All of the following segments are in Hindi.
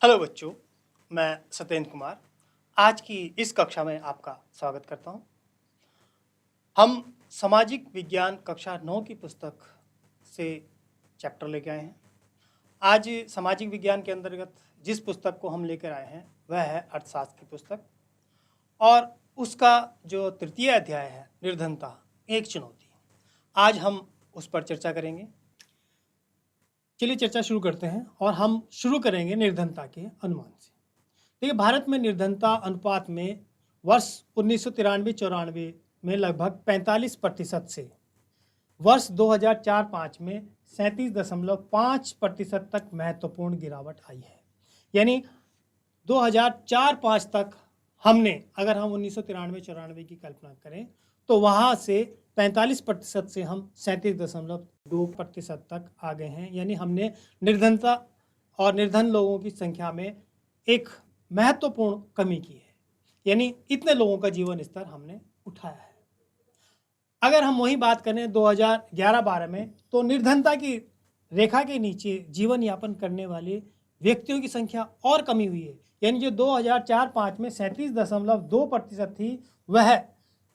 हेलो बच्चों, मैं सत्येंद्र कुमार आज की इस कक्षा में आपका स्वागत करता हूं। हम सामाजिक विज्ञान कक्षा 9 की पुस्तक से चैप्टर लेके आए हैं। आज सामाजिक विज्ञान के अंतर्गत जिस पुस्तक को हम लेकर आए हैं वह है अर्थशास्त्र की पुस्तक और उसका जो तृतीय अध्याय है निर्धनता एक चुनौती। आज हम उस पर चर्चा करेंगे। चलिए चर्चा शुरू करते हैं और हम शुरू करेंगे निर्धनता के अनुमान से। देखिए, भारत में निर्धनता अनुपात में वर्ष 1993-94 में लगभग 45% से वर्ष 2004-05 में 37.5% तक महत्वपूर्ण गिरावट आई है। यानी 2004-05 तक हमने, अगर हम 1993-94 की कल्पना करें तो वहाँ से 45% से हम 37.2% तक आ गए हैं। यानी हमने निर्धनता और निर्धन लोगों की संख्या में एक महत्वपूर्ण कमी की है। यानी इतने लोगों का जीवन स्तर हमने उठाया है। अगर हम वही बात करें 2011-12 में तो निर्धनता की रेखा के नीचे जीवन यापन करने वाले व्यक्तियों की संख्या और कमी हुई है। यानी जो 2004-05 में 37.2% थी, वह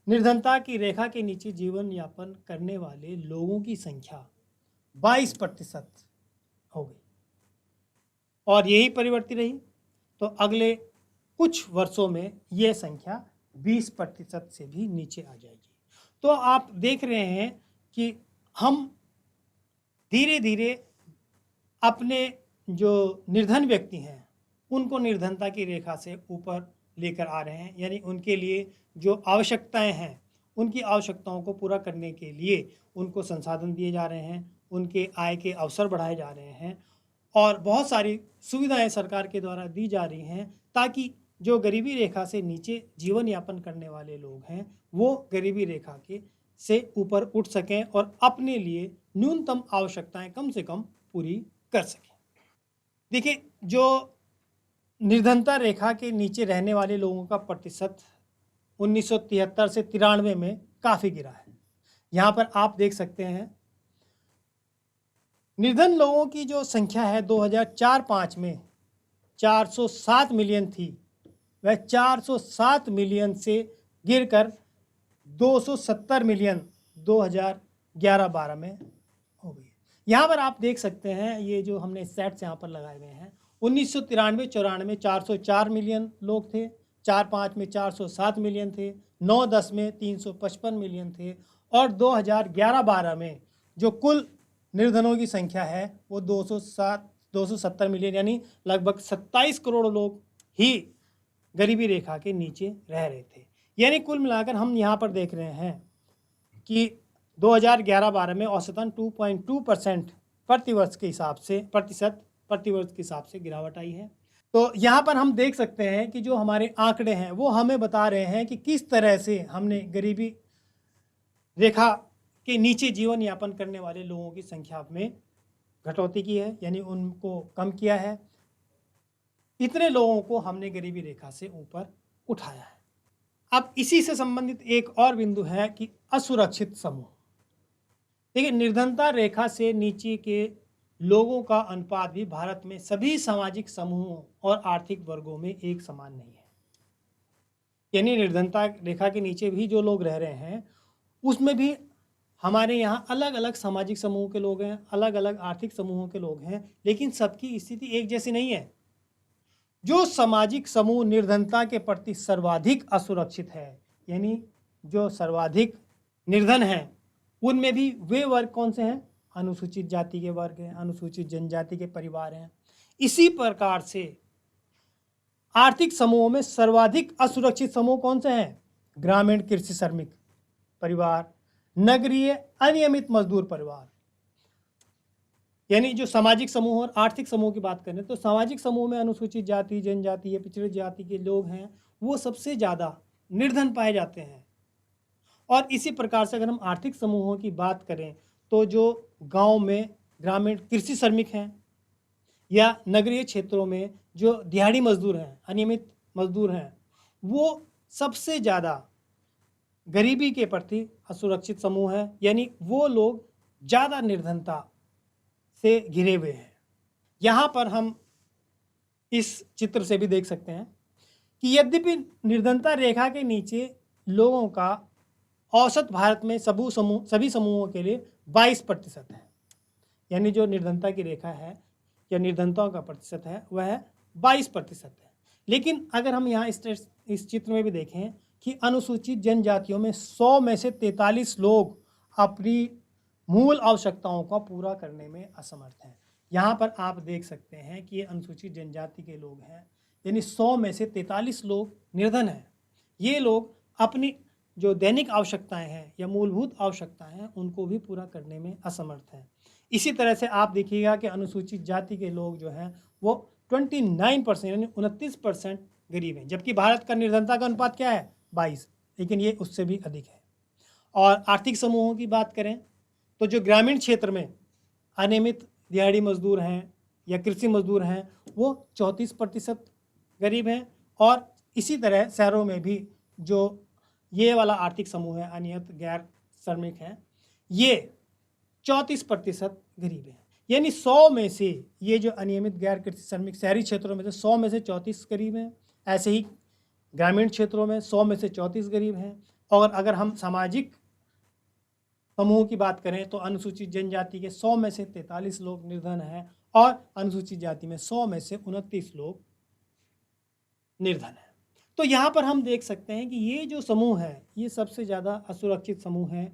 निर्धनता की रेखा के नीचे जीवन यापन करने वाले लोगों की संख्या 22% हो गई और यही परिवर्तित रही तो अगले कुछ वर्षों में यह संख्या 20% से भी नीचे आ जाएगी। तो आप देख रहे हैं कि हम धीरे धीरे अपने जो निर्धन व्यक्ति हैं उनको निर्धनता की रेखा से ऊपर लेकर आ रहे हैं। यानी उनके लिए जो आवश्यकताएं हैं, उनकी आवश्यकताओं को पूरा करने के लिए उनको संसाधन दिए जा रहे हैं, उनके आय के अवसर बढ़ाए जा रहे हैं और बहुत सारी सुविधाएं सरकार के द्वारा दी जा रही हैं ताकि जो गरीबी रेखा से नीचे जीवन यापन करने वाले लोग हैं वो गरीबी रेखा के से ऊपर उठ सकें और अपने लिए न्यूनतम आवश्यकताएं कम से कम पूरी कर सकें। देखिए, जो निर्धनता रेखा के नीचे रहने वाले लोगों का प्रतिशत 1973 से 93 में काफ़ी गिरा है। यहाँ पर आप देख सकते हैं निर्धन लोगों की जो संख्या है 2004-05 में 407 मिलियन थी, वह 407 मिलियन से गिरकर 270 मिलियन 2011-12 में हो गई। यहाँ पर आप देख सकते हैं ये जो हमने सेट्स यहाँ पर लगाए हुए हैं, 1993-94 404 मिलियन लोग थे, 4-5 में 407 मिलियन थे, 9-10 में 355 मिलियन थे और 2011-12 में जो कुल निर्धनों की संख्या है वो 270 मिलियन, यानी लगभग 27 करोड़ लोग ही गरीबी रेखा के नीचे रह रहे थे। यानी कुल मिलाकर हम यहाँ पर देख रहे हैं कि 2011-12 में औसतन 2.2% प्रतिवर्ष के हिसाब से प्रतिवर्ष के हिसाब से गिरावट आई है। तो यहाँ पर हम देख सकते हैं कि जो हमारे आंकड़े हैं वो हमें बता रहे हैं कि किस तरह से हमने गरीबी रेखा के नीचे जीवन यापन करने वाले लोगों की संख्या में घटौती की है, यानी उनको कम किया है। इतने लोगों को हमने गरीबी रेखा से ऊपर उठाया है। अब इसी से संबंधित एक और बिंदु है कि असुरक्षित समूह। देखिए, निर्धनता रेखा से नीचे के लोगों का अनुपात भी भारत में सभी सामाजिक समूहों और आर्थिक वर्गों में एक समान नहीं है। यानी निर्धनता रेखा के नीचे भी जो लोग रह रहे हैं उसमें भी हमारे यहाँ अलग अलग सामाजिक समूह के लोग हैं, अलग अलग आर्थिक समूहों के लोग हैं, लेकिन सबकी स्थिति एक जैसी नहीं है। जो सामाजिक समूह निर्धनता के प्रति सर्वाधिक असुरक्षित है, यानी जो सर्वाधिक निर्धन हैं, उनमें भी वे वर्ग कौन से हैं? अनुसूचित जाति के वर्ग हैं, अनुसूचित जनजाति के परिवार हैं। इसी प्रकार से आर्थिक समूहों में सर्वाधिक असुरक्षित समूह कौन से हैं? ग्रामीण कृषि श्रमिक परिवार, नगरीय अनियमित मजदूर परिवार। यानी जो सामाजिक समूह और आर्थिक समूह की बात करें तो सामाजिक समूह में अनुसूचित जाति, जनजाति या पिछड़ी जाति के लोग हैं, वो सबसे ज़्यादा निर्धन पाए जाते हैं। और इसी प्रकार से अगर हम आर्थिक समूहों की बात करें तो जो गांव में ग्रामीण कृषि श्रमिक हैं या नगरीय क्षेत्रों में जो दिहाड़ी मजदूर हैं, अनियमित मजदूर हैं, वो सबसे ज़्यादा गरीबी के प्रति असुरक्षित समूह है। यानी वो लोग ज़्यादा निर्धनता से घिरे हुए हैं। यहाँ पर हम इस चित्र से भी देख सकते हैं कि यद्यपि निर्धनता रेखा के नीचे लोगों का औसत भारत में सभी समूहों के लिए 22% है, यानी जो निर्धनता की रेखा है या निर्धनताओं का प्रतिशत है वह 22% है। लेकिन अगर हम यहाँ इस चित्र में भी देखें कि अनुसूचित जनजातियों में 100 में से 43 लोग अपनी मूल आवश्यकताओं को पूरा करने में असमर्थ हैं। यहाँ पर आप देख सकते हैं कि ये अनुसूचित जनजाति के लोग हैं, यानी 100 में से 43 लोग निर्धन हैं। ये लोग अपनी जो दैनिक आवश्यकताएं हैं या मूलभूत आवश्यकताएं हैं उनको भी पूरा करने में असमर्थ हैं। इसी तरह से आप देखिएगा कि अनुसूचित जाति के लोग जो हैं वो 29% यानी 29% गरीब हैं, जबकि भारत का निर्धनता का अनुपात क्या है 22, लेकिन ये उससे भी अधिक है। और आर्थिक समूहों की बात करें तो जो ग्रामीण क्षेत्र में अनियमित दिहाड़ी मजदूर हैं या कृषि मजदूर हैं वो 34% गरीब हैं, और इसी तरह शहरों में भी जो ये वाला आर्थिक समूह है अनियमित गैर श्रमिक हैं ये 34% गरीब हैं। यानी 100 में से ये जो अनियमित गैर कृषि श्रमिक शहरी क्षेत्रों में से 100 में से 34 गरीब हैं, ऐसे ही ग्रामीण क्षेत्रों में 100 में से 34 गरीब हैं। और अगर हम सामाजिक समूह की बात करें तो अनुसूचित जनजाति के 100 में से 43 लोग निर्धन हैं और अनुसूचित जाति में 100 में से 29 लोग निर्धन हैं। तो यहाँ पर हम देख सकते हैं कि ये जो समूह है ये सबसे ज़्यादा असुरक्षित समूह है,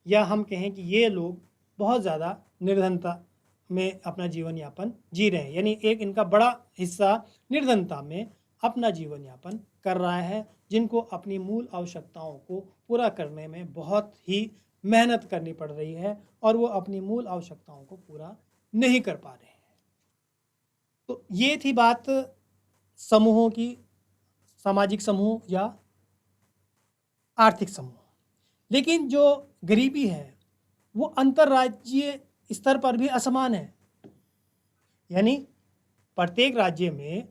या हम कहें कि ये लोग बहुत ज़्यादा निर्धनता में अपना जीवन यापन जी रहे हैं, यानी एक इनका बड़ा हिस्सा निर्धनता में अपना जीवन यापन कर रहा है, जिनको अपनी मूल आवश्यकताओं को पूरा करने में बहुत ही मेहनत करनी पड़ रही है और वो अपनी मूल आवश्यकताओं को पूरा नहीं कर पा रहे हैं। तो ये थी बात समूहों की, सामाजिक समूह या आर्थिक समूह। लेकिन जो गरीबी है वो अंतर्राज्यीय स्तर पर भी असमान है, यानी प्रत्येक राज्य में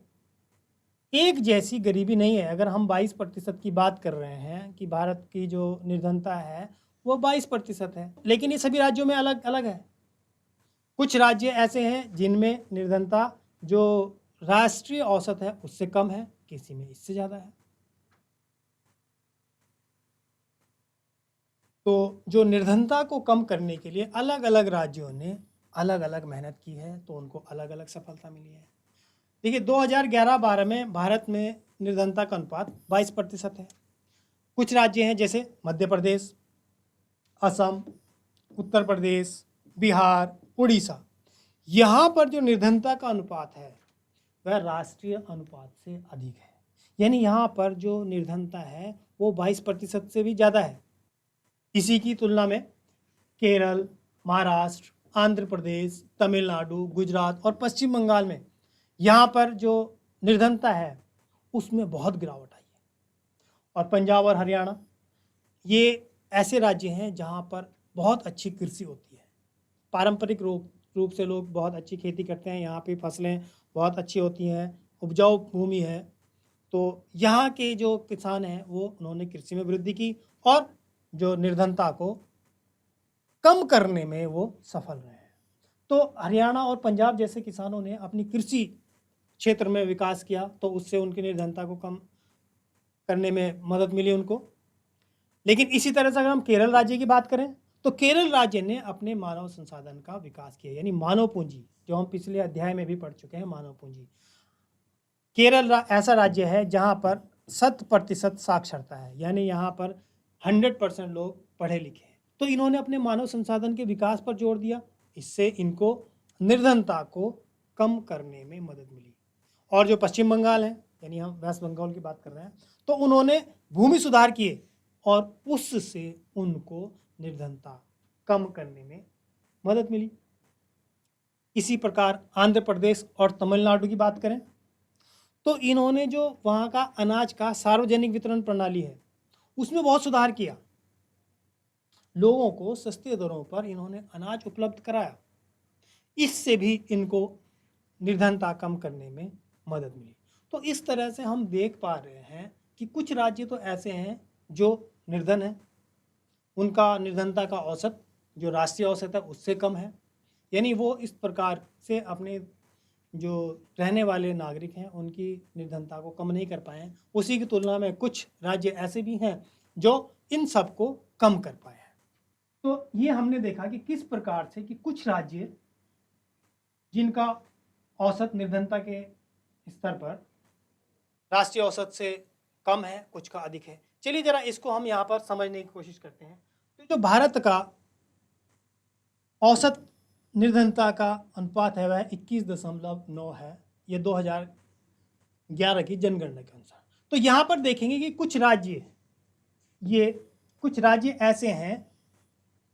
एक जैसी गरीबी नहीं है। अगर हम 22% की बात कर रहे हैं कि भारत की जो निर्धनता है वो 22% है, लेकिन ये सभी राज्यों में अलग अलग है। कुछ राज्य ऐसे हैं जिनमें निर्धनता जो राष्ट्रीय औसत है उससे कम है, किसी में इससे ज़्यादा है। तो जो निर्धनता को कम करने के लिए अलग अलग राज्यों ने अलग अलग मेहनत की है, तो उनको अलग अलग सफलता मिली है। देखिए 2011-12 में भारत में निर्धनता का अनुपात 22% है। कुछ राज्य हैं जैसे मध्य प्रदेश, असम, उत्तर प्रदेश, बिहार, उड़ीसा, यहाँ पर जो निर्धनता का अनुपात है वह राष्ट्रीय अनुपात से अधिक है, यानी यहाँ पर जो निर्धनता है वो 22% से भी ज़्यादा है। इसी की तुलना में केरल, महाराष्ट्र, आंध्र प्रदेश, तमिलनाडु, गुजरात और पश्चिम बंगाल में यहाँ पर जो निर्धनता है उसमें बहुत गिरावट आई है। और पंजाब और हरियाणा ये ऐसे राज्य हैं जहाँ पर बहुत अच्छी कृषि होती है, पारंपरिक रूप से लोग बहुत अच्छी खेती करते हैं, यहाँ पे फसलें बहुत अच्छी होती हैं, उपजाऊ भूमि है, तो यहाँ के जो किसान हैं वो उन्होंने कृषि में वृद्धि की और जो निर्धनता को कम करने में वो सफल रहे हैं। तो हरियाणा और पंजाब जैसे किसानों ने अपनी कृषि क्षेत्र में विकास किया तो उससे उनकी निर्धनता को कम करने में मदद मिली उनको। लेकिन इसी तरह से अगर हम केरल राज्य की बात करें तो केरल राज्य ने अपने मानव संसाधन का विकास किया, यानी मानव पूंजी, जो हम पिछले अध्याय में भी पढ़ चुके हैं मानव पूंजी। केरल ऐसा राज्य है जहाँ पर 100% साक्षरता है, यानी यहाँ पर 100% लोग पढ़े लिखे हैं। तो इन्होंने अपने मानव संसाधन के विकास पर जोर दिया, इससे इनको निर्धनता को कम करने में मदद मिली। और जो पश्चिम बंगाल है, यानी हम वेस्ट बंगाल की बात कर रहे हैं, तो उन्होंने भूमि सुधार किए और उससे उनको निर्धनता कम करने में मदद मिली। इसी प्रकार आंध्र प्रदेश और तमिलनाडु की बात करें तो इन्होंने जो वहाँ का अनाज का सार्वजनिक वितरण प्रणाली है उसमें बहुत सुधार किया, लोगों को सस्ते दरों पर इन्होंने अनाज उपलब्ध कराया, इससे भी इनको निर्धनता कम करने में मदद मिली। तो इस तरह से हम देख पा रहे हैं कि कुछ राज्य तो ऐसे हैं जो निर्धन हैं, उनका निर्धनता का औसत जो राष्ट्रीय औसत है उससे कम है, यानी वो इस प्रकार से अपने जो रहने वाले नागरिक हैं उनकी निर्धनता को कम नहीं कर पाए हैं। उसी की तुलना में कुछ राज्य ऐसे भी हैं जो इन सब को कम कर पाए हैं। तो ये हमने देखा कि किस प्रकार से कि कुछ राज्य जिनका औसत निर्धनता के स्तर पर राष्ट्रीय औसत से कम है, कुछ का अधिक है। चलिए जरा इसको हम यहाँ पर समझने की कोशिश करते हैं। तो जो भारत का औसत निर्धनता का अनुपात है वह 21.9 है, ये 2011 की जनगणना के अनुसार। तो यहाँ पर देखेंगे कि कुछ राज्य ऐसे हैं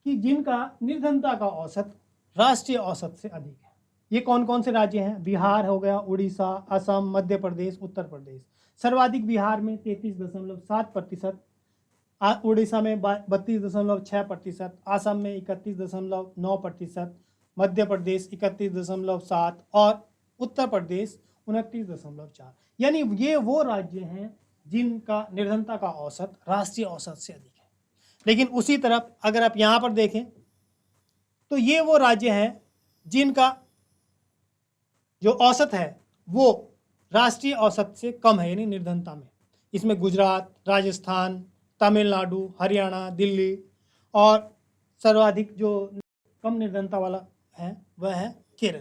कि जिनका निर्धनता का औसत राष्ट्रीय औसत से अधिक है। ये कौन कौन से राज्य हैं? बिहार हो गया, उड़ीसा, असम, मध्य प्रदेश, उत्तर प्रदेश। सर्वाधिक बिहार में 33.7%, उड़ीसा में 32.6%, असम में 31.9%, मध्य प्रदेश 31.7% और उत्तर प्रदेश 29.4। यानी ये वो राज्य हैं जिनका निर्धनता का औसत राष्ट्रीय औसत से अधिक है। लेकिन उसी तरफ अगर आप यहाँ पर देखें तो ये वो राज्य हैं जिनका जो औसत है वो राष्ट्रीय औसत से कम है, यानी निर्धनता में। इसमें गुजरात, राजस्थान, तमिलनाडु, हरियाणा, दिल्ली और सर्वाधिक जो कम निर्धनता वाला है वह है केरल।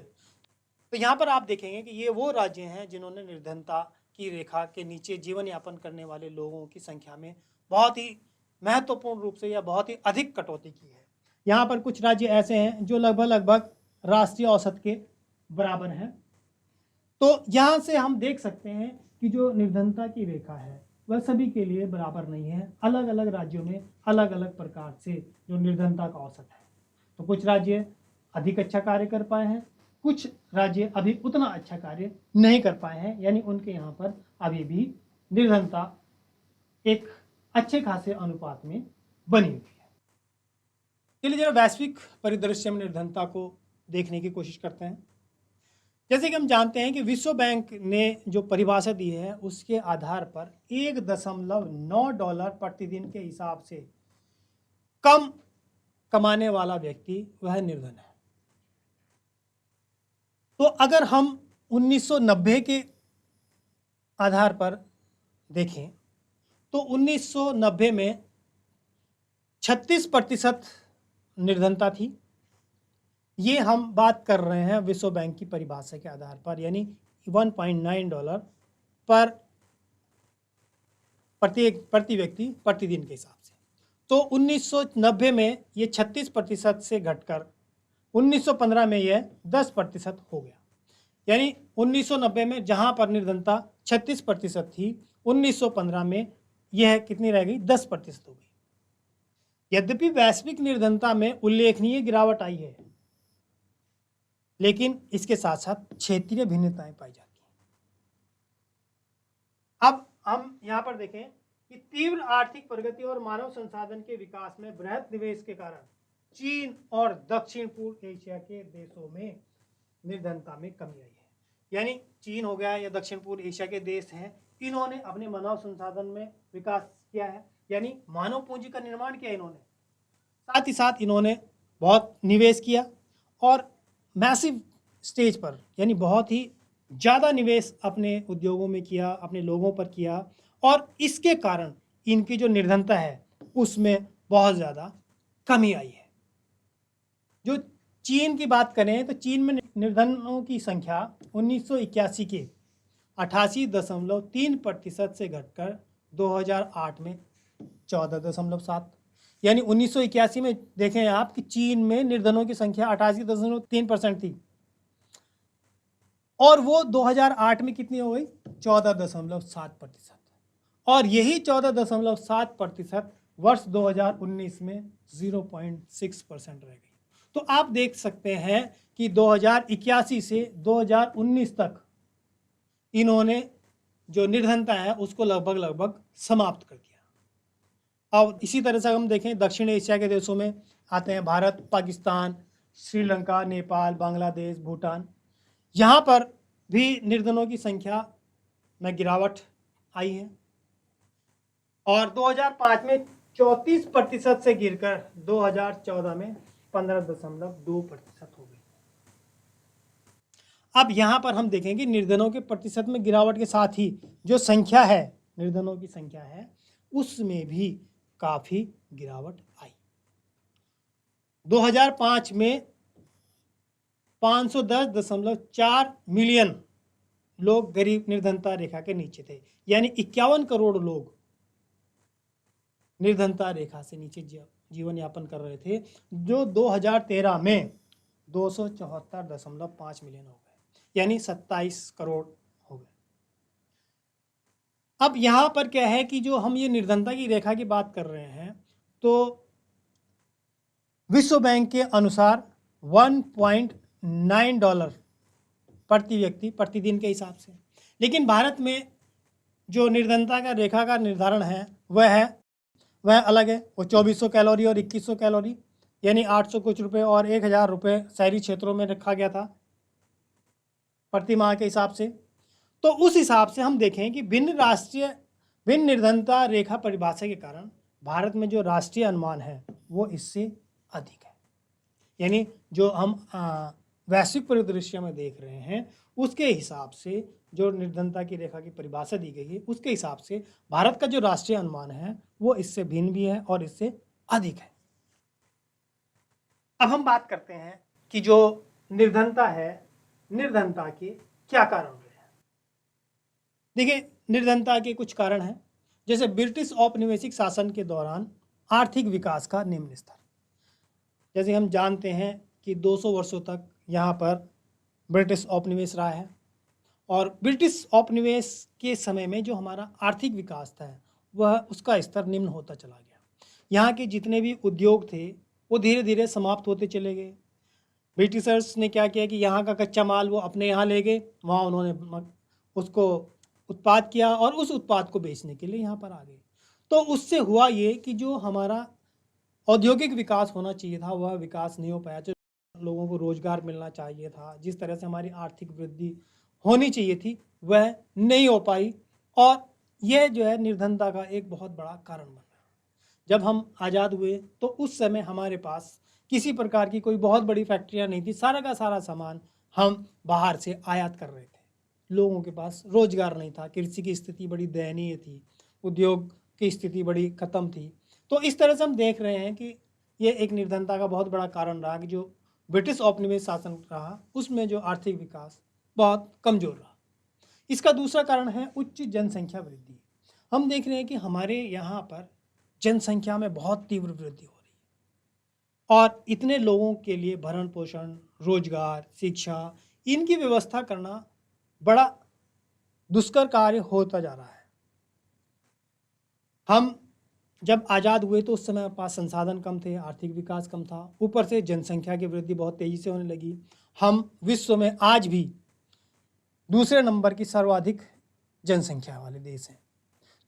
तो यहाँ पर आप देखेंगे कि ये वो राज्य हैं जिन्होंने निर्धनता की रेखा के नीचे जीवन यापन करने वाले लोगों की संख्या में बहुत ही महत्वपूर्ण रूप से या बहुत ही अधिक कटौती की है। यहाँ पर कुछ राज्य ऐसे हैं जो लगभग राष्ट्रीय औसत के बराबर हैं। तो यहाँ से हम देख सकते हैं कि जो निर्धनता की रेखा है वह सभी के लिए बराबर नहीं है। अलग अलग राज्यों में अलग अलग प्रकार से जो निर्धनता का औसत है। तो कुछ राज्य अधिक अच्छा कार्य कर पाए हैं, कुछ राज्य अभी उतना अच्छा कार्य नहीं कर पाए हैं, यानी उनके यहाँ पर अभी भी निर्धनता एक अच्छे खासे अनुपात में बनी हुई है। चलिए जरा वैश्विक परिदृश्य में निर्धनता को देखने की कोशिश करते हैं। जैसे कि हम जानते हैं कि विश्व बैंक ने जो परिभाषा दी है उसके आधार पर $1.9 प्रतिदिन के हिसाब से कम कमाने वाला व्यक्ति वह निर्धन है। तो अगर हम 1990 के आधार पर देखें तो 1990 में 36% निर्धनता थी। ये हम बात कर रहे हैं विश्व बैंक की परिभाषा के आधार पर, यानी $1.9 पर प्रति व्यक्ति प्रतिदिन के हिसाब से। तो 1990 में ये 36% से घटकर 1915 में यह 10% हो गया। यानी 1990 में जहां पर निर्धनता 36% थी, 1915 में यह कितनी रह गई? 10% हो गई। यद्यपि वैश्विक निर्धनता में उल्लेखनीय गिरावट आई है, लेकिन इसके साथ साथ क्षेत्रीय भिन्नताएं पाई जाती हैं। अब हम यहाँ पर देखें कि तीव्र आर्थिक प्रगति और मानव संसाधन के विकास में बृहत निवेश के कारण चीन और दक्षिण पूर्व एशिया के देशों में निर्धनता में कमी आई है। यानी चीन हो गया या दक्षिण पूर्व एशिया के देश हैं, इन्होंने अपने मानव संसाधन में विकास किया है, यानी मानव पूंजी का निर्माण किया इन्होंने। साथ ही साथ इन्होंने बहुत निवेश किया और मैसिव स्टेज पर, यानी बहुत ही ज़्यादा निवेश अपने उद्योगों में किया, अपने लोगों पर किया, और इसके कारण इनकी जो निर्धनता है उसमें बहुत ज़्यादा कमी आई है। जो चीन की बात करें तो चीन में निर्धनों की संख्या 1981 के 88.3% से घटकर 2008 में 14.7, यानी 1981 में देखें आप कि चीन में निर्धनों की संख्या 88.3% थी और वो 2008 में कितनी हो गई? 14.7%। और यही 14.7% वर्ष 2019 में 0.6% रह गई। तो आप देख सकते हैं कि 2081 से 2019 तक इन्होंने जो निर्धनता है उसको लगभग समाप्त कर दिया। अब इसी तरह से हम देखें दक्षिण एशिया के देशों में आते हैं भारत, पाकिस्तान, श्रीलंका, नेपाल, बांग्लादेश, भूटान। यहाँ पर भी निर्धनों की संख्या में गिरावट आई है और 2005 में 34% से गिरकर 2014 में 15.2% हो गई। अब यहाँ पर हम देखेंगे निर्धनों के प्रतिशत में गिरावट के साथ ही जो संख्या है, निर्धनों की संख्या है, उसमें भी काफ़ी गिरावट आई। 2005 में 510.4 मिलियन लोग गरीब निर्धनता रेखा के नीचे थे, यानी 51 करोड़ लोग निर्धनता रेखा से नीचे जीवन यापन कर रहे थे, जो 2013 में 274.5 मिलियन हो गए, यानी 27 करोड़ हो गए। अब यहाँ पर क्या है कि जो हम ये निर्धनता की रेखा की बात कर रहे हैं, तो विश्व बैंक के अनुसार $1.9 प्रति व्यक्ति प्रतिदिन के हिसाब से, लेकिन भारत में जो निर्धनता का रेखा का निर्धारण है वह अलग है। वो 2400 कैलोरी और 2100 कैलोरी, यानी 800 कुछ रुपये और 1000 रुपये शहरी क्षेत्रों में रखा गया था प्रति माह के हिसाब से। तो उस हिसाब से हम देखें कि भिन्न निर्धनता रेखा परिभाषा के कारण भारत में जो राष्ट्रीय अनुमान है वो इससे अधिक है, यानी जो हम वैश्विक परिदृश्य में देख रहे हैं उसके हिसाब से जो निर्धनता की रेखा की परिभाषा दी गई है उसके हिसाब से भारत का जो राष्ट्रीय अनुमान है वो इससे भिन्न भी है और इससे अधिक है। अब हम बात करते हैं कि जो निर्धनता है, निर्धनता के क्या कारण रहे हैं। देखिए, निर्धनता के कुछ कारण हैं, जैसे ब्रिटिश औपनिवेशिक शासन के दौरान आर्थिक विकास का निम्न स्तर। जैसे हम जानते हैं कि 200 वर्षों तक यहाँ पर ब्रिटिश औपनिवेश रहा है, और ब्रिटिश औपनिवेश के समय में जो हमारा आर्थिक विकास था वह उसका स्तर निम्न होता चला गया। यहाँ के जितने भी उद्योग थे वो धीरे धीरे समाप्त होते चले गए। ब्रिटिशर्स ने क्या किया कि यहाँ का कच्चा माल वो अपने यहाँ ले गए, वहाँ उन्होंने उसको उत्पाद किया और उस उत्पाद को बेचने के लिए यहाँ पर आ गए। तो उससे हुआ ये कि जो हमारा औद्योगिक विकास होना चाहिए था वह विकास नहीं हो पाया। जो लोगों को रोजगार मिलना चाहिए था, जिस तरह से हमारी आर्थिक वृद्धि होनी चाहिए थी, वह नहीं हो पाई, और यह जो है निर्धनता का एक बहुत बड़ा कारण बन रहा। जब हम आज़ाद हुए तो उस समय हमारे पास किसी प्रकार की कोई बहुत बड़ी फैक्ट्रियां नहीं थी, सारा का सारा सामान हम बाहर से आयात कर रहे थे, लोगों के पास रोजगार नहीं था, कृषि की स्थिति बड़ी दयनीय थी, उद्योग की स्थिति बड़ी ख़त्म थी। तो इस तरह से हम देख रहे हैं कि ये एक निर्धनता का बहुत बड़ा कारण रहा कि जो ब्रिटिश औपनिवेश शासन रहा उसमें जो आर्थिक विकास बहुत कमज़ोर रहा। इसका दूसरा कारण है उच्च जनसंख्या वृद्धि। हम देख रहे हैं कि हमारे यहाँ पर जनसंख्या में बहुत तीव्र वृद्धि हो रही है, और इतने लोगों के लिए भरण पोषण, रोजगार, शिक्षा, इनकी व्यवस्था करना बड़ा दुष्कर कार्य होता जा रहा है। हम जब आज़ाद हुए तो उस समय पास संसाधन कम थे, आर्थिक विकास कम था, ऊपर से जनसंख्या की वृद्धि बहुत तेज़ी से होने लगी। हम विश्व में आज भी दूसरे नंबर की सर्वाधिक जनसंख्या वाले देश हैं।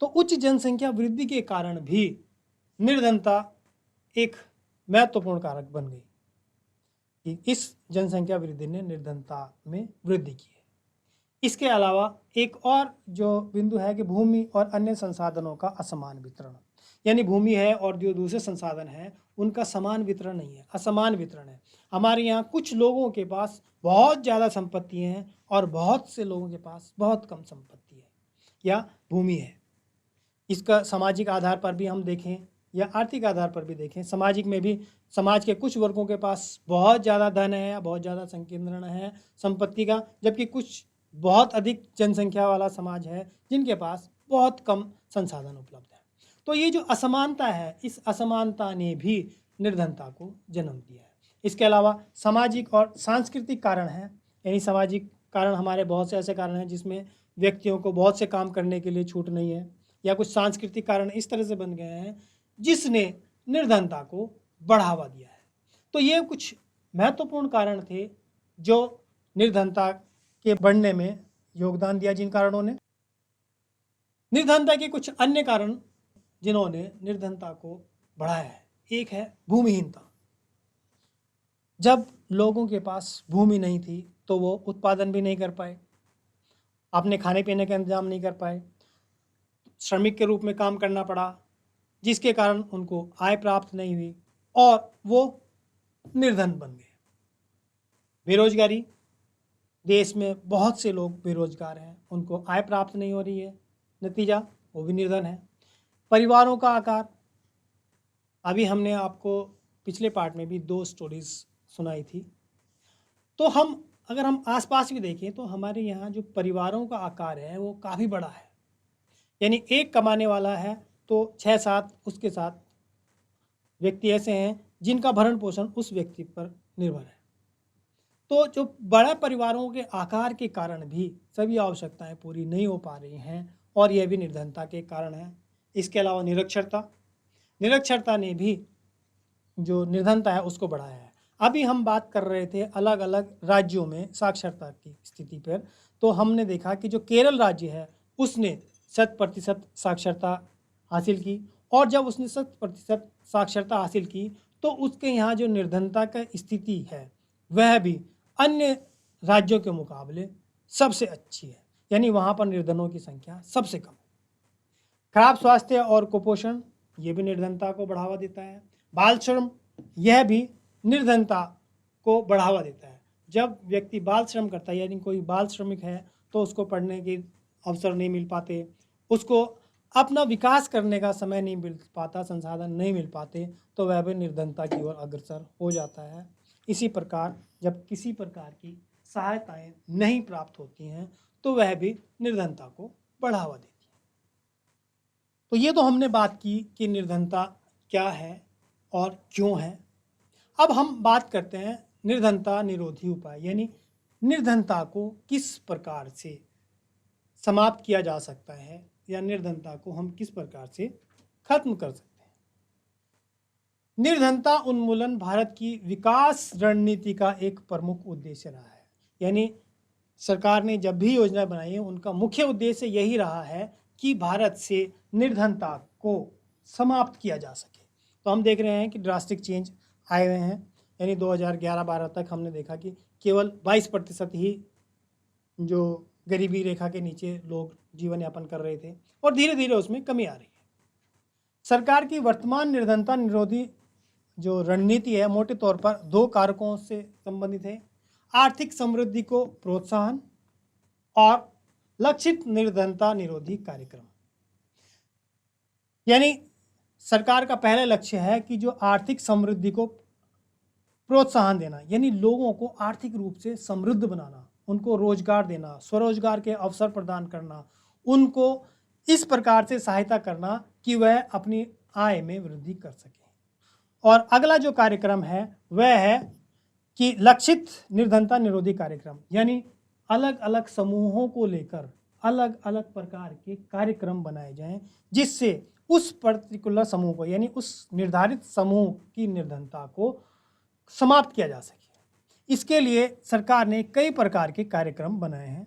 तो उच्च जनसंख्या वृद्धि के कारण भी निर्धनता एक महत्वपूर्ण कारक बन गई कि इस जनसंख्या वृद्धि ने निर्धनता में वृद्धि की है। इसके अलावा एक और जो बिंदु है कि भूमि और अन्य संसाधनों का असमान वितरण, यानी भूमि है और जो दूसरे संसाधन हैं उनका समान वितरण नहीं है, असमान वितरण है। हमारे यहाँ कुछ लोगों के पास बहुत ज़्यादा संपत्ति हैं और बहुत से लोगों के पास बहुत कम संपत्ति है या भूमि है। इसका सामाजिक आधार पर भी हम देखें या आर्थिक आधार पर भी देखें, सामाजिक में भी समाज के कुछ वर्गों के पास बहुत ज़्यादा धन है या बहुत ज़्यादा संकेंद्रण है संपत्ति का, जबकि कुछ बहुत अधिक जनसंख्या वाला समाज है जिनके पास बहुत कम संसाधन उपलब्ध है। तो ये जो असमानता है, इस असमानता ने भी निर्धनता को जन्म दिया है। इसके अलावा सामाजिक और सांस्कृतिक कारण हैं, यानी सामाजिक कारण हमारे बहुत से ऐसे कारण हैं जिसमें व्यक्तियों को बहुत से काम करने के लिए छूट नहीं है, या कुछ सांस्कृतिक कारण इस तरह से बन गए हैं जिसने निर्धनता को बढ़ावा दिया है। तो ये कुछ महत्वपूर्ण कारण थे जो निर्धनता के बढ़ने में योगदान दिया, जिन कारणों ने। निर्धनता के कुछ अन्य कारण जिन्होंने निर्धनता को बढ़ाया है, एक है भूमिहीनता। जब लोगों के पास भूमि नहीं थी तो वो उत्पादन भी नहीं कर पाए, अपने खाने पीने का इंतजाम नहीं कर पाए, श्रमिक के रूप में काम करना पड़ा, जिसके कारण उनको आय प्राप्त नहीं हुई और वो निर्धन बन गए। बेरोजगारी, देश में बहुत से लोग बेरोजगार हैं, उनको आय प्राप्त नहीं हो रही है, नतीजा वो भी निर्धन है। परिवारों का आकार, अभी हमने आपको पिछले पार्ट में भी 2 स्टोरीज सुनाई थी। तो अगर हम आसपास भी देखें तो हमारे यहाँ जो परिवारों का आकार है वो काफ़ी बड़ा है। यानी एक कमाने वाला है तो 6-7 उसके साथ व्यक्ति ऐसे हैं जिनका भरण पोषण उस व्यक्ति पर निर्भर है। तो जो बड़ा परिवारों के आकार के कारण भी सभी आवश्यकताएं पूरी नहीं हो पा रही हैं और यह भी निर्धनता के कारण है। इसके अलावा निरक्षरता ने भी जो निर्धनता है उसको बढ़ाया है। अभी हम बात कर रहे थे अलग अलग राज्यों में साक्षरता की स्थिति पर, तो हमने देखा कि जो केरल राज्य है उसने 100% साक्षरता हासिल की, और जब उसने 100% साक्षरता हासिल की तो उसके यहाँ जो निर्धनता का स्थिति है वह भी अन्य राज्यों के मुकाबले सबसे अच्छी है। यानी वहाँ पर निर्धनों की संख्या सबसे कम है। खराब स्वास्थ्य और कुपोषण ये भी निर्धनता को बढ़ावा देता है। बाल श्रम यह भी निर्धनता को बढ़ावा देता है। जब व्यक्ति बाल श्रम करता है यानी कोई बाल श्रमिक है तो उसको पढ़ने के अवसर नहीं मिल पाते, उसको अपना विकास करने का समय नहीं मिल पाता, संसाधन नहीं मिल पाते, तो वह भी निर्धनता की ओर अग्रसर हो जाता है। इसी प्रकार जब किसी प्रकार की सहायताएं नहीं प्राप्त होती हैं तो वह भी निर्धनता को बढ़ावा देती है। तो ये तो हमने बात की कि निर्धनता क्या है और क्यों है। अब हम बात करते हैं निर्धनता निरोधी उपाय, यानी निर्धनता को किस प्रकार से समाप्त किया जा सकता है या निर्धनता को हम किस प्रकार से खत्म कर सकते हैं। निर्धनता उन्मूलन भारत की विकास रणनीति का एक प्रमुख उद्देश्य रहा है। यानी सरकार ने जब भी योजना बनाई है उनका मुख्य उद्देश्य यही रहा है कि भारत से निर्धनता को समाप्त किया जा सके। तो हम देख रहे हैं कि ड्रास्टिक चेंज आए हुए हैं। यानी 2011-12 तक हमने देखा कि केवल 22% ही जो गरीबी रेखा के नीचे लोग जीवन यापन कर रहे थे और धीरे धीरे उसमें कमी आ रही है। सरकार की वर्तमान निर्धनता निरोधी जो रणनीति है मोटे तौर पर 2 कारकों से संबंधित है: आर्थिक समृद्धि को प्रोत्साहन और लक्षित निर्धनता निरोधी कार्यक्रम। यानी सरकार का पहला लक्ष्य है कि जो आर्थिक समृद्धि को प्रोत्साहन देना, यानी लोगों को आर्थिक रूप से समृद्ध बनाना, उनको रोजगार देना, स्वरोजगार के अवसर प्रदान करना, उनको इस प्रकार से सहायता करना कि वह अपनी आय में वृद्धि कर सके। और अगला जो कार्यक्रम है वह है कि लक्षित निर्धनता निरोधी कार्यक्रम, यानी अलग अलग समूहों को लेकर अलग अलग प्रकार के कार्यक्रम बनाए जाएं जिससे उस पर्टिकुलर समूह को, यानी उस निर्धारित समूह की निर्धनता को समाप्त किया जा सके। इसके लिए सरकार ने कई प्रकार के कार्यक्रम बनाए हैं।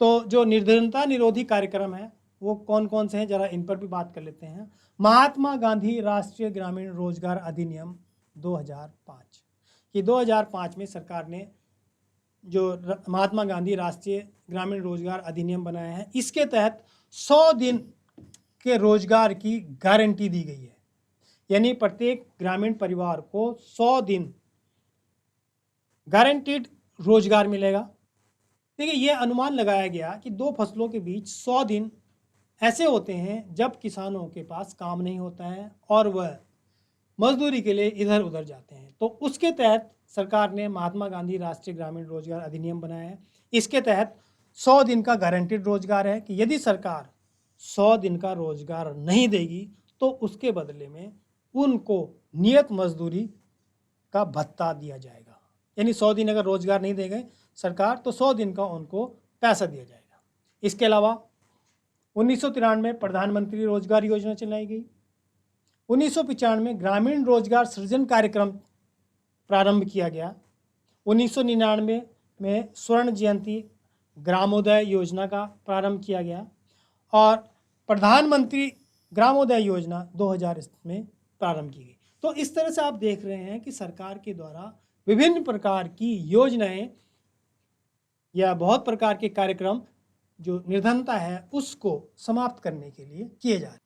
तो जो निर्धनता निरोधी कार्यक्रम है वो कौन कौन से हैं, जरा इन पर भी बात कर लेते हैं। महात्मा गांधी राष्ट्रीय ग्रामीण रोजगार अधिनियम 2005, ये 2005 में सरकार ने जो महात्मा गांधी राष्ट्रीय ग्रामीण रोजगार अधिनियम बनाया है, इसके तहत 100 दिन के रोजगार की गारंटी दी गई है। यानी प्रत्येक ग्रामीण परिवार को 100 दिन गारंटीड रोजगार मिलेगा। देखिए, यह अनुमान लगाया गया कि 2 फसलों के बीच 100 दिन ऐसे होते हैं जब किसानों के पास काम नहीं होता है और वह मजदूरी के लिए इधर उधर जाते हैं। तो उसके तहत सरकार ने महात्मा गांधी राष्ट्रीय ग्रामीण रोजगार अधिनियम बनाया है। इसके तहत 100 दिन का गारंटीड रोजगार है कि यदि सरकार 100 दिन का रोजगार नहीं देगी तो उसके बदले में उनको नियत मजदूरी का भत्ता दिया जाएगा। यानी 100 दिन अगर रोजगार नहीं देंगे सरकार तो 100 दिन का उनको पैसा दिया जाएगा। इसके अलावा 1993 में प्रधानमंत्री रोजगार योजना चलाई गई। 1995 ग्रामीण रोजगार सृजन कार्यक्रम प्रारंभ किया गया। 1999 में स्वर्ण जयंती ग्रामोदय योजना का प्रारंभ किया गया और प्रधानमंत्री ग्रामोदय योजना 2000 में प्रारंभ की गई। तो इस तरह से आप देख रहे हैं कि सरकार के द्वारा विभिन्न प्रकार की योजनाएं या बहुत प्रकार के कार्यक्रम जो निर्धनता है उसको समाप्त करने के लिए किए जा रहे हैं।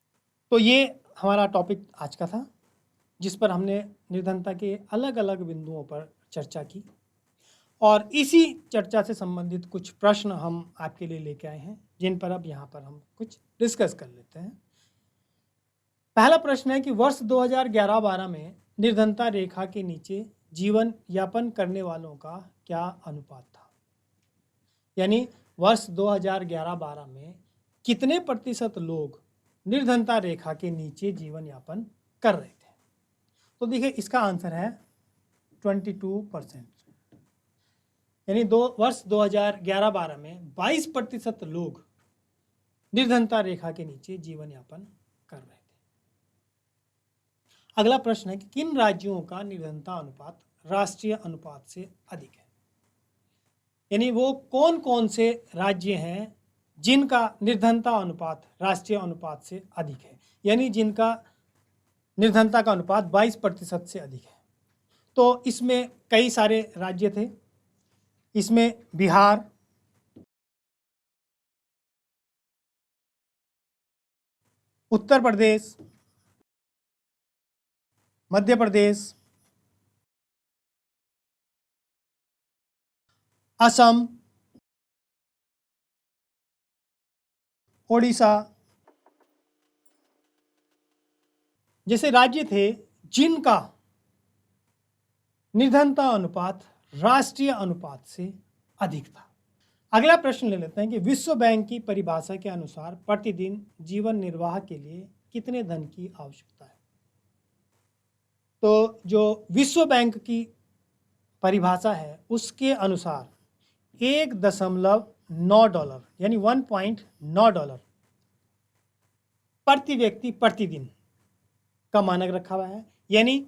तो ये हमारा टॉपिक आज का था जिस पर हमने निर्धनता के अलग अलग बिंदुओं पर चर्चा की। और इसी चर्चा से संबंधित कुछ प्रश्न हम आपके लिए लेके आए हैं, जिन पर अब यहाँ पर हम कुछ डिस्कस कर लेते हैं। पहला प्रश्न है कि वर्ष 2011-12 में निर्धनता रेखा के नीचे जीवन यापन करने वालों का क्या अनुपात था? यानी वर्ष 2011-12 में कितने प्रतिशत लोग निर्धनता रेखा के नीचे जीवन यापन कर रहे थे? तो देखिए, इसका आंसर है 22%। यानी वर्ष 2011-12 में 22% लोग निर्धनता रेखा के नीचे जीवन यापन कर रहे थे। अगला प्रश्न है कि किन राज्यों का निर्धनता अनुपात राष्ट्रीय अनुपात से अधिक है? यानी वो कौन कौन से राज्य हैं जिनका निर्धनता अनुपात राष्ट्रीय अनुपात से अधिक है, यानी जिनका निर्धनता का अनुपात 22% से अधिक है। तो इसमें कई सारे राज्य थे। इसमें बिहार, उत्तर प्रदेश, मध्य प्रदेश, असम, ओडिशा जैसे राज्य थे जिनका निर्धनता अनुपात राष्ट्रीय अनुपात से अधिक था। अगला प्रश्न ले लेते हैं कि विश्व बैंक की परिभाषा के अनुसार प्रतिदिन जीवन निर्वाह के लिए कितने धन की आवश्यकता है? तो जो विश्व बैंक की परिभाषा है उसके अनुसार $1.9 यानी $1.9 प्रति व्यक्ति प्रतिदिन का मानक रखा हुआ है। यानी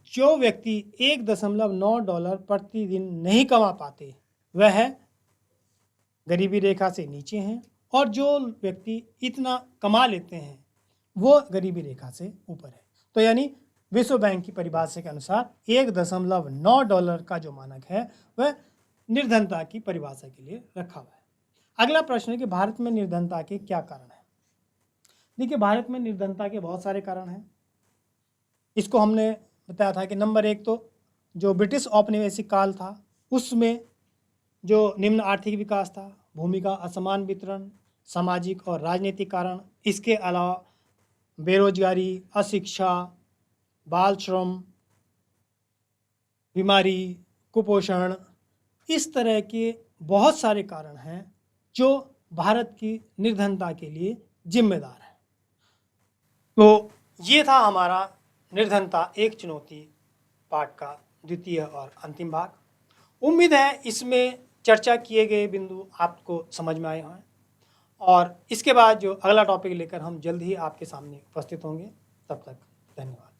जो व्यक्ति $1.9 प्रतिदिन नहीं कमा पाते वह गरीबी रेखा से नीचे हैं, और जो व्यक्ति इतना कमा लेते हैं वो गरीबी रेखा से ऊपर है। तो यानी विश्व बैंक की परिभाषा के अनुसार $1.9 का जो मानक है वह निर्धनता की परिभाषा के लिए रखा हुआ है। अगला प्रश्न है कि भारत में निर्धनता के क्या कारण हैं? देखिए, भारत में निर्धनता के बहुत सारे कारण हैं। इसको हमने बताया था कि नंबर 1 तो जो ब्रिटिश औपनिवेशिक काल था उसमें जो निम्न आर्थिक विकास था, भूमि का असमान वितरण, सामाजिक और राजनीतिक कारण, इसके अलावा बेरोजगारी, अशिक्षा, बाल श्रम, बीमारी, कुपोषण, इस तरह के बहुत सारे कारण हैं जो भारत की निर्धनता के लिए जिम्मेदार है। तो ये था हमारा निर्धनता एक चुनौती पाठ का द्वितीय और अंतिम भाग। उम्मीद है इसमें चर्चा किए गए बिंदु आपको समझ में आए हों, और इसके बाद जो अगला टॉपिक लेकर हम जल्द ही आपके सामने उपस्थित होंगे। तब तक धन्यवाद।